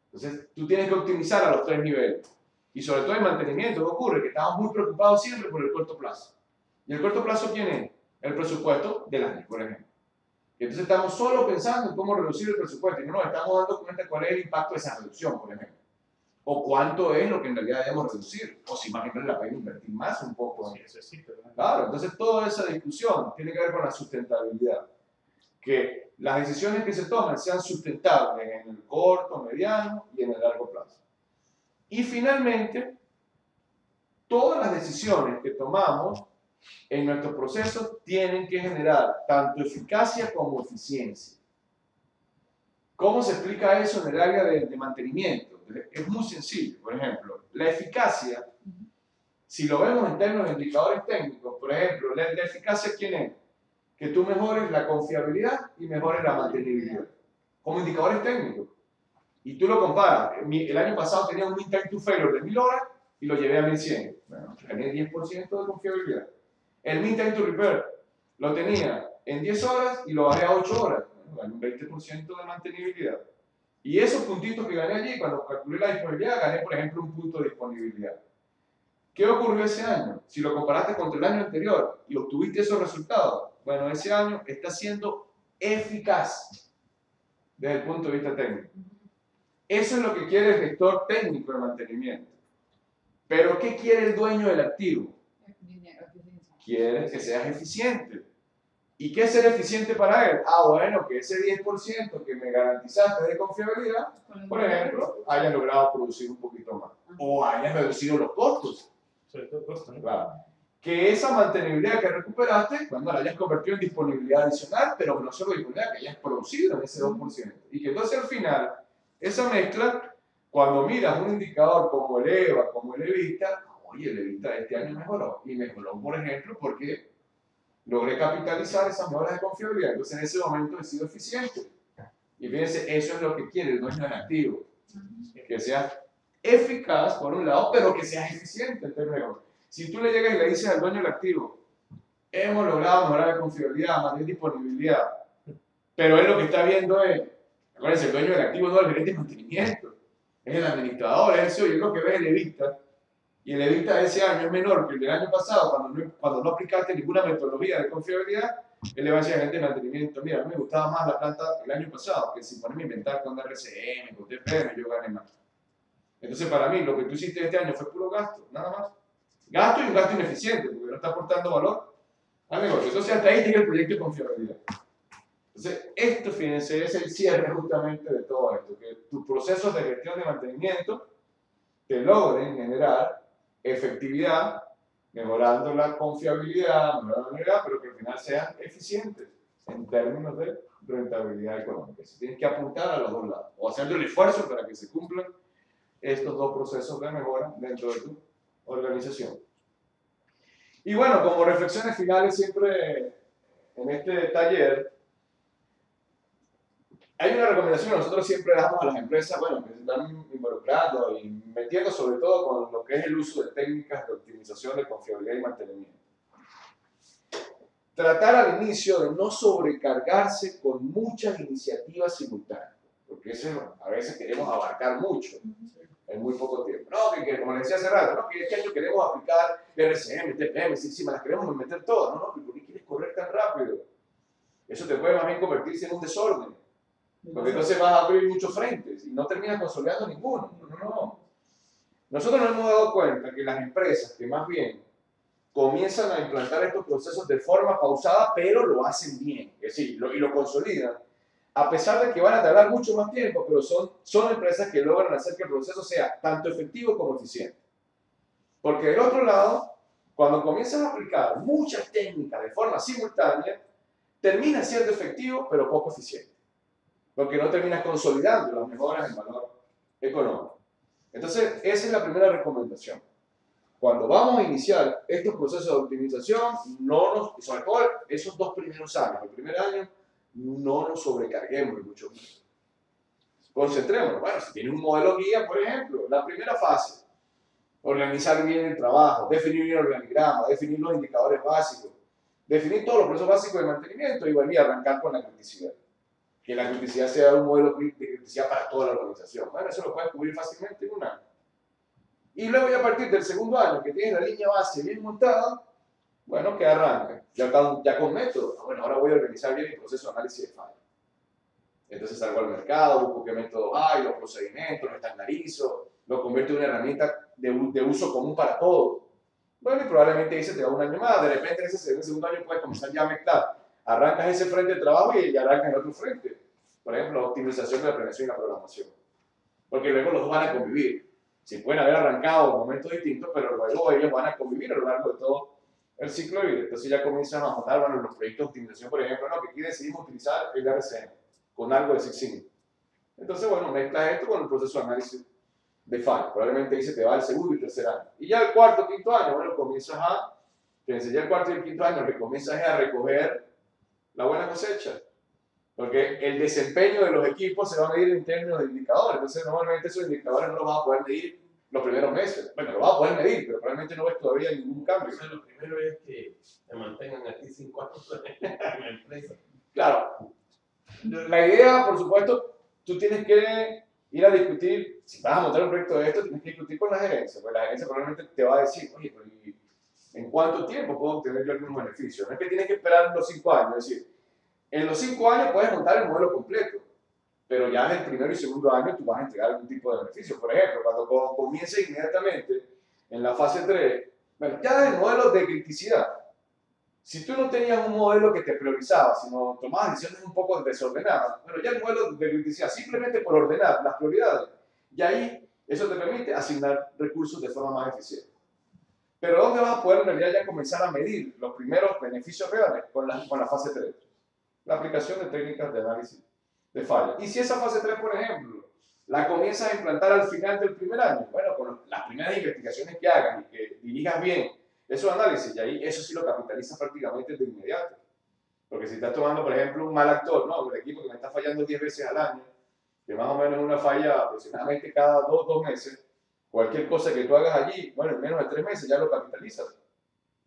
Entonces, tú tienes que optimizar a los tres niveles. Y sobre todo en mantenimiento, ¿qué ocurre? Que estamos muy preocupados siempre por el corto plazo. ¿Y el corto plazo quién es? El presupuesto del año, por ejemplo. Y entonces estamos solo pensando en cómo reducir el presupuesto y no nos estamos dando cuenta de cuál es el impacto de esa reducción, por ejemplo. O cuánto es lo que en realidad debemos reducir. O si más bien vale la pena invertir más un poco. Claro, entonces toda esa discusión tiene que ver con la sustentabilidad. Que las decisiones que se toman sean sustentables en el corto, mediano y en el largo plazo. Y finalmente, todas las decisiones que tomamos en nuestros procesos tienen que generar tanto eficacia como eficiencia. ¿Cómo se explica eso en el área de mantenimiento? Es muy sencillo. Por ejemplo, la eficacia, si lo vemos en términos de indicadores técnicos, por ejemplo, la eficacia ¿quién es? Que tú mejores la confiabilidad y mejores la mantenibilidad. Como indicadores técnicos. Y tú lo comparas. El año pasado tenía un mean time to failure de 1000 horas y lo llevé a 1100. Bueno, tenía 10% de confiabilidad. El mean time to repair lo tenía en 10 horas y lo bajé a 8 horas. Bueno, gané un 20% de mantenibilidad. Y esos puntitos que gané allí, cuando calculé la disponibilidad, gané, por ejemplo, un punto de disponibilidad. ¿Qué ocurrió ese año? Si lo comparaste contra el año anterior y obtuviste esos resultados, bueno, ese año está siendo eficaz desde el punto de vista técnico. Eso es lo que quiere el gestor técnico de mantenimiento. Pero ¿qué quiere el dueño del activo? Quiere que seas eficiente. ¿Y qué es ser eficiente para él? Bueno, que ese 10% que me garantizaste de confiabilidad, por ejemplo, hayas logrado producir un poquito más. O hayas reducido los costos. Sobre todo costos, ¿no? Claro. que esa mantenibilidad que recuperaste, cuando la hayas convertido en disponibilidad adicional, pero no solo disponibilidad, que hayas producido en ese 2%. Y que entonces al final, esa mezcla, cuando miras un indicador como el EVA, como el EBITDA, oye, el EBITDA de este año mejoró. Y mejoró, por ejemplo, porque logré capitalizar esas mejoras de confiabilidad. Entonces en ese momento he sido eficiente. Y fíjense, eso es lo que quiere el dueño del activo. Que seas eficaz, por un lado, pero que seas eficiente en términos. Si tú le llegas y le dices al dueño del activo, hemos logrado mejorar la confiabilidad, mayor disponibilidad, pero él lo que está viendo es, acuérdense, el dueño del activo no es el gerente de mantenimiento, es el administrador, es el CEO, y es lo que ve el EBITDA, y el EBITDA de ese año es menor que el del año pasado, cuando no aplicaste ninguna metodología de confiabilidad, él le va a decir al gerente de mantenimiento, mira, a mí me gustaba más la planta el año pasado, que si ponerme a inventar con RCM, con TPM, yo gané más. Entonces, para mí, lo que tú hiciste este año fue puro gasto, nada más. Gasto y un gasto ineficiente, porque no está aportando valor al negocio. Entonces, hasta ahí llega el proyecto de confiabilidad. Entonces, esto, fíjense, es el cierre justamente de todo esto, que tus procesos de gestión de mantenimiento te logren generar efectividad, mejorando la confiabilidad, mejorando la calidad, pero que al final sean eficientes en términos de rentabilidad económica. Si tienes que apuntar a los dos lados, o haciendo el esfuerzo para que se cumplan estos dos procesos de mejora dentro de tu organización. Y bueno, como reflexiones finales siempre en este taller, hay una recomendación que nosotros siempre damos a las empresas, bueno, que se están involucrando y metiendo sobre todo con lo que es el uso de técnicas de optimización de confiabilidad y mantenimiento. Tratar al inicio de no sobrecargarse con muchas iniciativas simultáneas, porque eso, a veces queremos abarcar mucho en muy poco tiempo. No, que como les decía hace rato, no, que este año queremos aplicar RCM, TPM, sí, me las queremos meter todas, no, ¿por qué quieres correr tan rápido? Eso te puede más bien convertirse en un desorden. Porque entonces vas a abrir muchos frentes y no terminas consolidando ninguno. No. Nosotros nos hemos dado cuenta que las empresas que más bien comienzan a implantar estos procesos de forma pausada, pero lo hacen bien, es decir, y lo consolidan, a pesar de que van a tardar mucho más tiempo, pero son empresas que logran hacer que el proceso sea tanto efectivo como eficiente. Porque del otro lado, cuando comienzas a aplicar muchas técnicas de forma simultánea, termina siendo efectivo, pero poco eficiente. Porque no terminas consolidando las mejoras en valor económico. Entonces, esa es la primera recomendación. Cuando vamos a iniciar estos procesos de optimización, sobre todo esos 2 primeros años, el primer año, no nos sobrecarguemos mucho más. Concentrémonos. Bueno, si tienes un modelo guía, por ejemplo, la primera fase, organizar bien el trabajo, definir bien el organigrama, definir los indicadores básicos, definir todos los procesos básicos de mantenimiento y arrancar con la criticidad. Que la criticidad sea un modelo de criticidad para toda la organización. Bueno, eso lo puedes cubrir fácilmente en un año. Y luego ya a partir del segundo año, que tienes la línea base bien montada, bueno, que arranca, ya con método. Bueno, ahora voy a organizar bien el proceso de análisis de fallo. Entonces salgo al mercado, busco qué métodos hay, los procedimientos, lo estandarizo, lo convierto en una herramienta de uso común para todos. Bueno, y probablemente ahí se te va un año más. De repente en ese segundo año puedes comenzar ya a mezclar. Arrancas ese frente de trabajo y ya arrancas el otro frente. Por ejemplo, la optimización de la prevención y la programación. Porque luego los dos van a convivir. Se pueden haber arrancado en momentos distintos, pero luego ellos van a convivir a lo largo de todo el ciclo de vida. Entonces ya comienzan a montar, bueno, los proyectos de optimización, por ejemplo, no, que aquí decidimos utilizar el RCM con algo de Six Sigma. Entonces, bueno, mezclas esto con el proceso de análisis de fallo. Probablemente ahí se te va el segundo y tercer año. Y ya el cuarto, quinto año, bueno, comienzas fíjense, ya el cuarto y el quinto año, que comienzas a recoger la buena cosecha. Porque el desempeño de los equipos se va a medir en términos de indicadores. Entonces, normalmente esos indicadores no los vas a poder medir los primeros meses. Bueno, lo vas a poder medir, pero probablemente no ves todavía ningún cambio. O sea, lo primero es que te mantengan aquí 5 años en la empresa. Claro. La idea, por supuesto, tú tienes que ir a discutir, si vas a montar un proyecto de esto, tienes que discutir con la gerencia. Pues la gerencia probablemente te va a decir, oye, pero ¿en cuánto tiempo puedo obtener yo algunos beneficios? No es que tienes que esperar los 5 años, es decir, en los 5 años puedes montar el modelo completo, pero ya en el primero y segundo año tú vas a entregar algún tipo de beneficio. Por ejemplo, cuando comiences inmediatamente en la fase 3, bueno, ya el modelo de criticidad. Si tú no tenías un modelo que te priorizaba, sino tomabas decisiones un poco desordenadas, bueno, ya el modelo de criticidad, simplemente por ordenar las prioridades, y ahí eso te permite asignar recursos de forma más eficiente. Pero ¿dónde vas a poder en realidad ya comenzar a medir los primeros beneficios reales? Con la fase 3, la aplicación de técnicas de análisis de falla. Y si esa fase 3, por ejemplo, la comienzas a implantar al final del primer año, bueno, con las primeras investigaciones que hagas y que dirijas bien esos análisis, y ahí eso sí lo capitalizas prácticamente de inmediato. Porque si estás tomando, por ejemplo, un mal actor, ¿no? El equipo que me está fallando 10 veces al año, que más o menos una falla aproximadamente cada 2 meses, cualquier cosa que tú hagas allí, bueno, en menos de 3 meses ya lo capitalizas.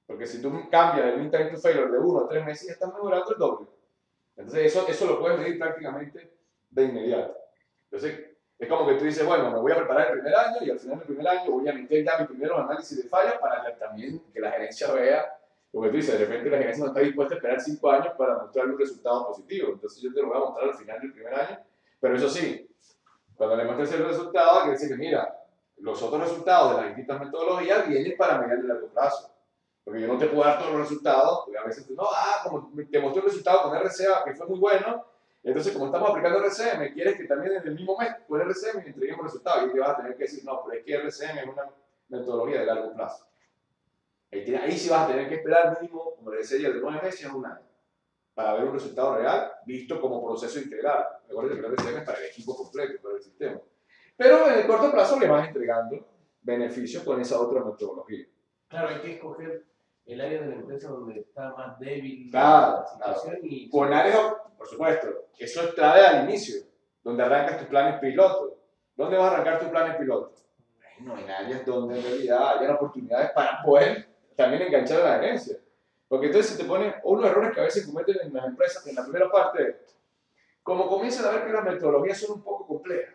Porque si tú cambias el mean time to failure de 1 a 3 meses, ya estás mejorando el doble. Entonces, eso lo puedes medir prácticamente de inmediato. Entonces, es como que tú dices, bueno, me voy a preparar el primer año y al final del primer año voy a meter ya mis primeros análisis de fallas para también que la gerencia vea, lo que tú dices, de repente la gerencia no está dispuesta a esperar 5 años para mostrarle un resultado positivo. Entonces, yo te lo voy a mostrar al final del primer año. Pero eso sí, cuando le muestres el resultado, quiere decir que, mira, los otros resultados de las distintas metodologías vienen para mediano y largo plazo. Porque yo no te puedo dar todos los resultados, porque a veces no, como te mostré un resultado con RCA que fue muy bueno, entonces como estamos aplicando RCM, quieres que también en el mismo mes con RCM entreguemos resultados, y te vas a tener que decir, no, pero es que RCM es una metodología de largo plazo. Ahí sí vas a tener que esperar mínimo, como le decía yo, de 9 meses a un año, para ver un resultado real, visto como proceso integral. Recuerden que el RCM es para el equipo completo, para el sistema. Pero en el corto plazo le vas entregando beneficios con esa otra metodología. Claro, hay que escoger el área de la empresa donde está más débil la situación. Y con áreas, por supuesto, eso es clave al inicio, donde arrancas tus planes piloto. ¿Dónde vas a arrancar tus planes piloto? Bueno, en áreas donde en realidad hayan oportunidades para poder también enganchar a la gerencia. Porque entonces se te ponen unos errores que a veces cometen en las empresas, que en la primera parte, como comienzan a ver que las metodologías son un poco complejas,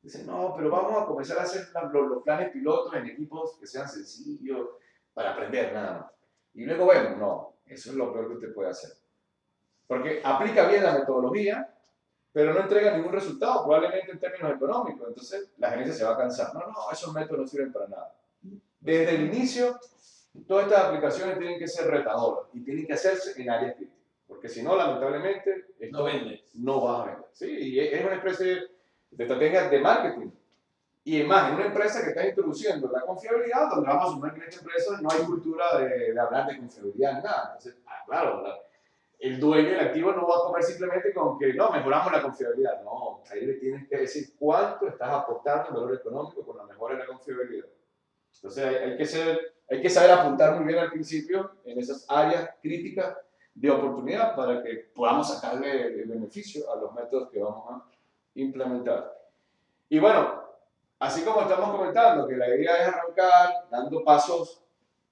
dicen, no, pero vamos a comenzar a hacer los planes pilotos en equipos que sean sencillos, para aprender nada más. Y luego, bueno, no, eso es lo peor que usted puede hacer. Porque aplica bien la metodología, pero no entrega ningún resultado, probablemente en términos económicos. Entonces, la gerencia se va a cansar. No, esos métodos no sirven para nada. Desde el inicio, todas estas aplicaciones tienen que ser retadoras y tienen que hacerse en áreas críticas. Porque si no, lamentablemente, no vende. No vas a vender. Sí, y es una especie de estrategia de marketing. Y más, en una empresa que está introduciendo la confiabilidad, donde vamos a asumir que en esta empresa no hay cultura de hablar de confiabilidad ni nada. Entonces, claro, el dueño del activo no va a comer simplemente con que no, mejoramos la confiabilidad. No, ahí le tienes que decir cuánto estás aportando en valor económico con la mejora de la confiabilidad. Entonces, hay que saber apuntar muy bien al principio en esas áreas críticas de oportunidad para que podamos sacarle el beneficio a los métodos que vamos a implementar. Y bueno, así como estamos comentando que la idea es arrancar dando pasos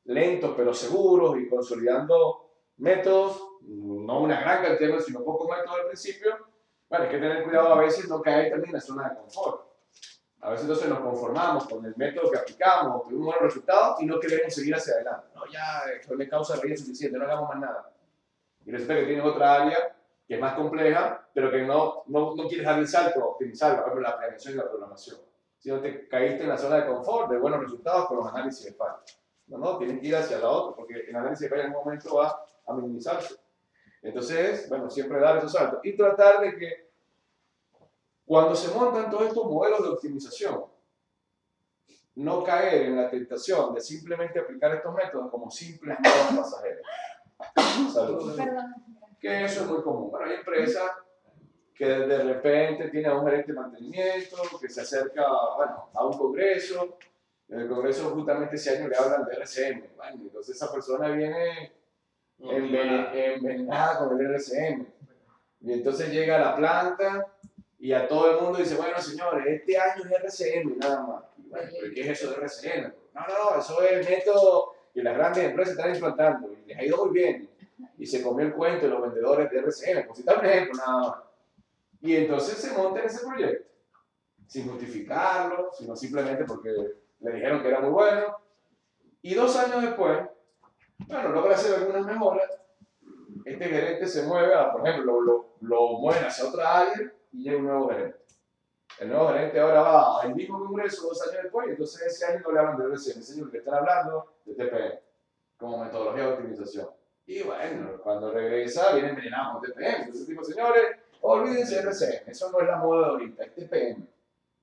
lentos pero seguros y consolidando métodos, no una gran cantidad, sino pocos métodos al principio, bueno, hay que tener cuidado a veces no caer también en la zona de confort. A veces entonces nos conformamos con el método que aplicamos, obtuvimos buenos resultados y no queremos seguir hacia adelante. No, ya, esto me causa reír suficiente, no hagamos más nada. Y resulta que tienes otra área que es más compleja, pero que no quieres dar el salto a optimizarla, por ejemplo, la prevención y la programación. Si no te caíste en la zona de confort, de buenos resultados con los análisis de falla. No, tienes que ir hacia la otra, porque el análisis de falla en un momento va a minimizarse. Entonces, bueno, siempre dar esos saltos y tratar de que cuando se montan todos estos modelos de optimización, no caer en la tentación de simplemente aplicar estos métodos como simples modos pasajeros. Saludos. Que eso es muy común. Bueno, hay empresas que de repente tienen a un gerente de mantenimiento, que se acerca, bueno, a un congreso. En el congreso justamente ese año le hablan de RCM. Bueno, entonces esa persona viene envenenada con el RCM. Y entonces llega a la planta y a todo el mundo dice, bueno, señores, este año es RCM, nada más. Y bueno, ¿pero qué es eso de RCM? No, eso es el método que las grandes empresas están implantando y les ha ido muy bien. Y se comió el cuento de los vendedores de RCM, por citar un ejemplo, nada más. Y entonces se monta en ese proyecto, sin justificarlo, sino simplemente porque le dijeron que era muy bueno. Y 2 años después, bueno, logra hacer algunas mejoras. Este gerente se mueve, por ejemplo, lo mueven hacia otra área y llega un nuevo gerente. El nuevo gerente ahora va al mismo congreso 2 años después, y entonces ese año no le hablan de RCM, ese año le están hablando de TPM, como metodología de optimización. Y bueno, cuando regresa, viene envenenado con TPM. Entonces, tipo, señores, olvídense de RCM, eso no es la moda de ahorita, es TPM.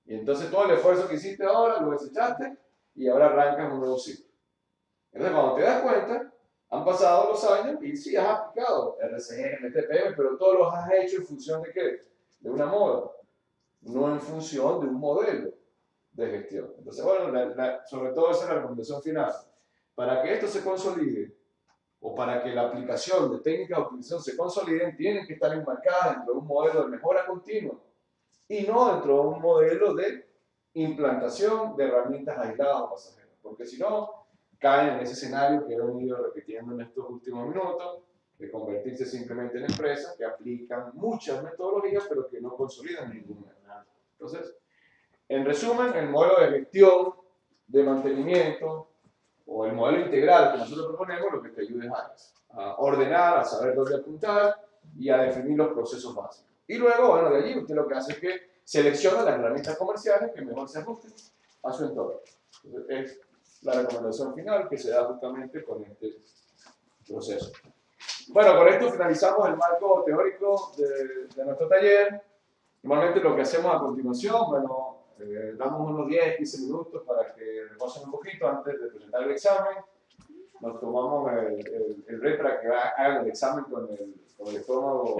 Y entonces todo el esfuerzo que hiciste ahora lo desechaste y ahora arrancas un nuevo ciclo. Entonces, cuando te das cuenta, han pasado los años y sí, has aplicado RCM, TPM, pero todos los has hecho en función de qué? De una moda, no en función de un modelo de gestión. Entonces, bueno, sobre todo esa es la recomendación final. Para que esto se consolide, o para que la aplicación de técnicas de optimización se consoliden, tienen que estar enmarcadas dentro de un modelo de mejora continua y no dentro de un modelo de implantación de herramientas aisladas o pasajeras. Porque si no, caen en ese escenario que he venido repitiendo en estos últimos minutos, de convertirse simplemente en empresas que aplican muchas metodologías, pero que no consolidan ninguna. Entonces, en resumen, el modelo de gestión, de mantenimiento, o el modelo integral que nosotros proponemos, lo que te ayuda es a ordenar, a saber dónde apuntar y a definir los procesos básicos. Y luego, bueno, de allí usted lo que hace es que selecciona las herramientas comerciales que mejor se ajusten a su entorno. Entonces, es la recomendación final que se da justamente con este proceso. Bueno, con esto finalizamos el marco teórico de nuestro taller. Normalmente lo que hacemos a continuación, bueno, damos unos 10-15 minutos para que reposen un poquito antes de presentar el examen. Nos tomamos el break para que hagan el examen con el estómago,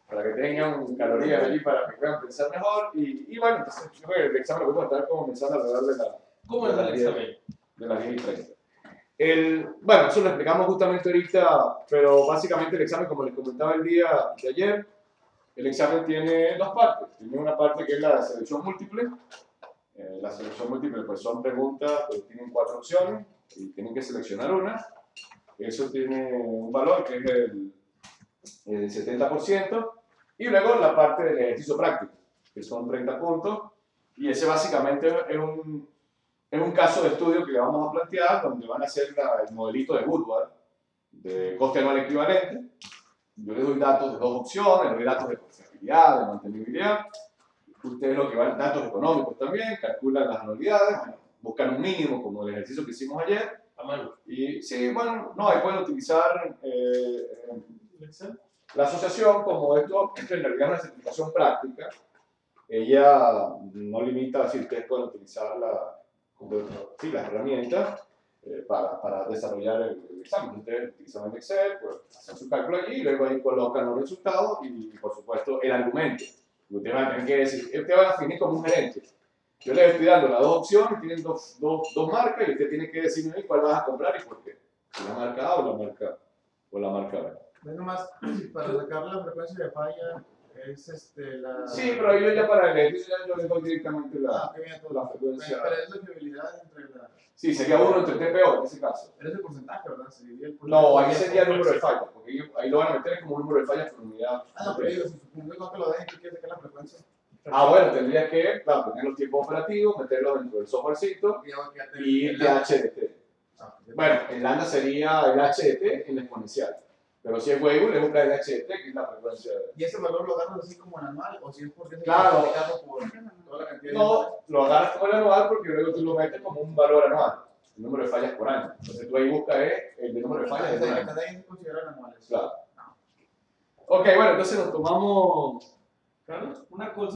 para que tengan calorías allí para que puedan pensar mejor. Y bueno, entonces el examen lo voy a estar comenzando alrededor ¿Cómo es el examen? De las 10:30. Bueno, eso lo explicamos justamente ahorita, pero básicamente el examen, como les comentaba el día de ayer, el examen tiene dos partes. Tiene una parte que es la selección múltiple. La selección múltiple pues son preguntas que tienen 4 opciones y tienen que seleccionar una. Eso tiene un valor que es el 70%. Y luego la parte del ejercicio práctico, que son 30 puntos. Y ese básicamente es un caso de estudio que le vamos a plantear, donde van a hacer el modelito de Woodward, de coste anual equivalente. Yo les doy datos de 2 opciones, les doy datos de confiabilidad, de mantenibilidad. Ustedes lo que van, datos económicos también, calculan las anualidades, bueno, buscan un mínimo como el ejercicio que hicimos ayer. A mano. Y sí, bueno, no, ahí pueden utilizar la asociación como esto en realidad es una certificación práctica. Ella no limita si ustedes pueden utilizar las herramientas para desarrollar el examen. Ustedes utilizan el Excel, pues hacen su cálculo allí, y luego ahí colocan los resultados y por supuesto el argumento. Ustedes van a tener que decir, ustedes van a definir como un gerente. Yo les estoy dando las 2 opciones, tienen dos marcas y usted tiene que decirme cuál vas a comprar y por qué. La marca A o la marca B. Bueno, más para sacar la frecuencia de falla es la... Sí, pero ahí yo ya para el ejercicio ya yo les doy directamente la frecuencia. Pero es la fiabilidad entre la... Sí, sería 1 entre TPO en ese caso. Pero es el porcentaje, ¿verdad? No, ahí sería el número de fallas, porque ahí lo van a meter como un número de fallas por unidad. Ah, no, pero digo, si supongo no te lo dejen, ¿qué quieres sacar la frecuencia? Bueno, tendrías que, claro, tener los tiempos operativos, meterlos dentro del softwarecito y el HDT. Bueno, en lambda sería el HDT en la exponencial. Pero si es Weibull, es un HDT, que es la frecuencia. ¿Y ese valor lo agarras así como en anual? ¿O si es porque claro, por toda la cantidad de no, lo agarras como el anual porque luego tú lo metes como un valor anual, el número de fallas por año. Entonces tú ahí buscas el número de fallas por año. Cada año se consideran anuales. Claro. Ok, bueno, entonces nos tomamos... Carlos, una cosa.